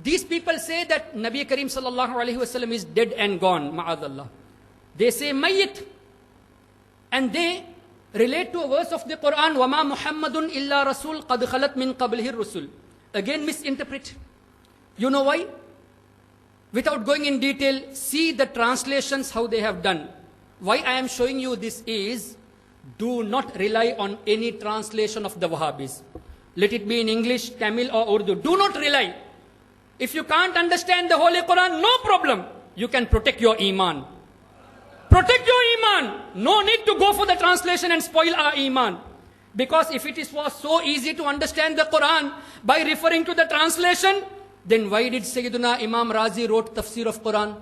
These people say that Nabi Kareem sallallahu alaihi wasallam is dead and gone, ma'adallah. They say mayyit. And they relate to a verse of the Quran, وَمَا مُحَمَّدٌ إِلَّا رَسُولٌ قَدْ خَلَتْ مِنْ قَبْلِهِ الرُّسُلُ. Again misinterpret. You know why? Without going in detail, see the translations how they have done. Why I am showing you this is, do not rely on any translation of the Wahhabis. Let it be in English, Tamil or Urdu. Do not rely. If you can't understand the Holy Quran, no problem. You can protect your iman. Protect your iman. No need to go for the translation and spoil our iman. Because if it was so easy to understand the Quran by referring to the translation, then why did Sayyiduna Imam Razi wrote tafsir of Quran?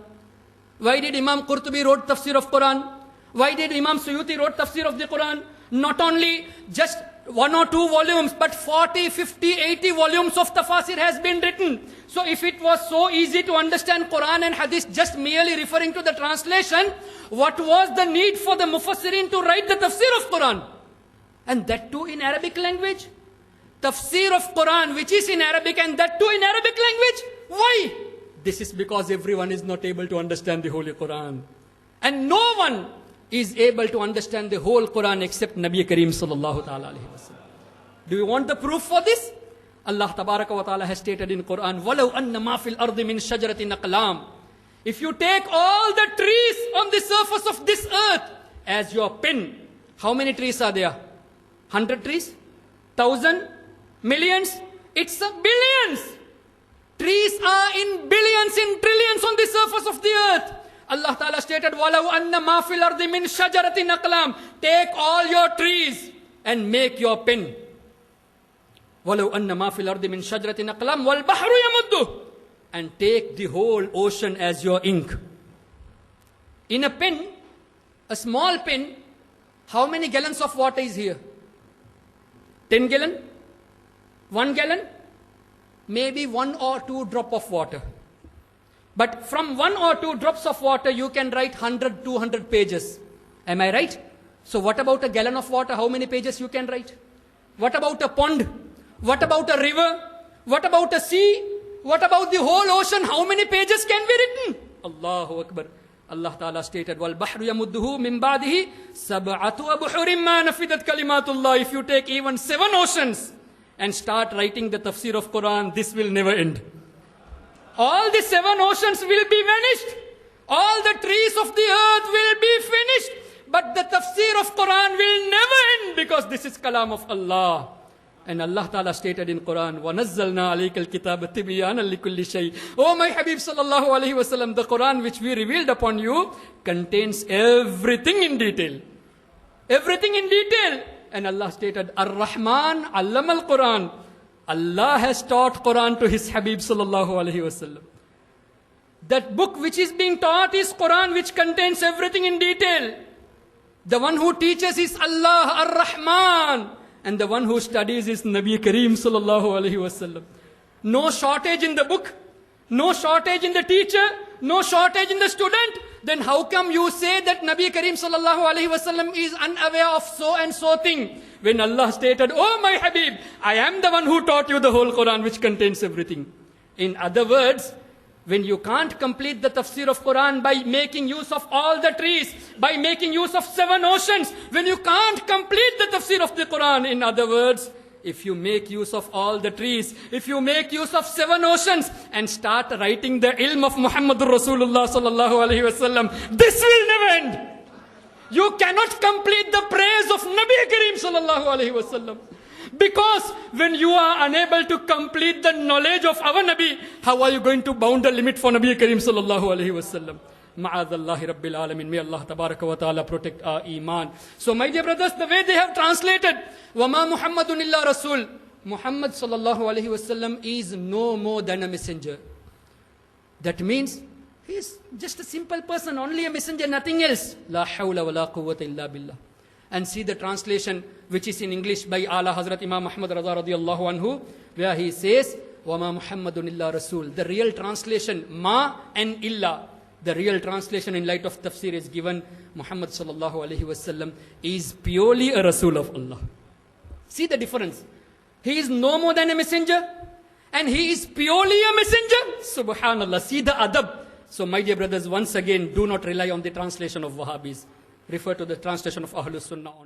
Why did Imam Qurtubi wrote tafsir of Quran? Why did Imam Suyuti wrote tafsir of the Quran? Not only just 1 or 2 volumes, but 40, 50, 80 volumes of tafsir has been written. So if it was so easy to understand Quran and Hadith just merely referring to the translation, what was the need for the Mufassirin to write the tafsir of Quran? And that too in Arabic language? Tafsir of Quran which is in Arabic and that too in Arabic language? Why? This is because everyone is not able to understand the Holy Quran. And no one is able to understand the whole Quran except Nabi Kareem sallallahu ta'ala alayhi wa sallam. Do you want the proof for this? Allah tabaraka wa ta'ala has stated in Quran, وَلَوْ أَنَّ مَا فِي الْأَرْضِ مِنْ شَجَرَةٍ أَقْلَامٍ. If you take all the trees on the surface of this earth as your pen, how many trees are there? 100 trees? 1,000? Millions? It's a billions. Trees are in billions, in trillions on the surface of the earth. Allah Ta'ala stated, وَلَوْ أَنَّ مَا فِي الْأَرْضِ مِنْ شَجَرَةٍ أَقْلَامٍ. Take all your trees and make your pen. وَلَوْ أَنَّ مَا فِي الْأَرْضِ مِنْ شَجَرَةٍ أَقْلَامٍ وَالْبَحْرُ يَمُدُّهُ. And take the whole ocean as your ink. In a pen, a small pen, how many gallons of water is here? 10 gallon? 1 gallon? Maybe 1 or 2 drop of water. But from 1 or 2 drops of water, you can write 100, 200 pages. Am I right? So what about a gallon of water? How many pages you can write? What about a pond? What about a river? What about a sea? What about the whole ocean? How many pages can be written? Allahu Akbar. Allah Ta'ala stated, وَالْبَحْرُ يَمُدُّهُ مِنْ بَعْدِهِ سَبْعَةُ أَبْحُرٍ مَا نَفِدَتْ كَلِمَاتُ اللَّهِ. If you take even 7 oceans and start writing the tafsir of Quran, this will never end. All the 7 oceans will be vanished. All the trees of the earth will be finished. But the tafsir of Quran will never end because this is kalam of Allah. And Allah Ta'ala stated in Quran, وَنَزَّلْنَا عَلَيْكَ الْكِتَابَ تِبْيَانًا لِكُلِّ شَيْءٍ. Oh my Habib sallallahu alayhi wa sallam, the Quran which we revealed upon you contains everything in detail. Everything in detail. And Allah stated, Ar-Rahman allama al-Quran. Allah has taught Quran to His Habib sallallahu alayhi wa sallam. That book which is being taught is Quran, which contains everything in detail. The one who teaches is Allah Ar-Rahman. And the one who studies is Nabi Kareem sallallahu alayhi wa sallam. No shortage in the book, no shortage in the teacher, no shortage in the student. Then how come you say that Nabi Kareem sallallahu alayhi wa sallam is unaware of so and so thing? When Allah stated, oh my Habib, I am the one who taught you the whole Quran which contains everything. In other words, when you can't complete the tafsir of Quran by making use of all the trees, by making use of 7 oceans, when you can't complete the tafsir of the Quran, in other words, if you make use of all the trees, if you make use of 7 oceans and start writing the ilm of Muhammadur Rasulullah sallallahu alaihi wasallam, this will never end. You cannot complete the praise of Nabi Kareem sallallahu alaihi wasallam. Because when you are unable to complete the knowledge of our Nabi, how are you going to bound a limit for Nabi Kareem sallallahu alaihi wasallam? Ma'adallahi Rabbil Alamin. May Allah tabaraka wa ta'ala protect our iman. So my dear brothers, the way they have translated, وَمَا مُحَمَّدٌ إِلَّا رَسُولٌ. Muhammad sallallahu alaihi wasallam is no more than a messenger. That means he is just a simple person, only a messenger, nothing else. La hawla wa la quwwata illa billah. And see the translation which is in English by Ala Hazrat Imam Ahmad Raza radiyallahu anhu, where he says, وَمَا مُحَمَّدٌ إِلَّا رَسُولٌ. The real translation, ma and illa. The real translation in light of tafsir is given, Muhammad sallallahu alayhi wasallam is purely a Rasul of Allah. See the difference. He is no more than a messenger. and he is purely a messenger. Subhanallah, see the adab. So my dear brothers, once again, do not rely on the translation of Wahhabis. Refer to the translation of Ahlus Sunnah only.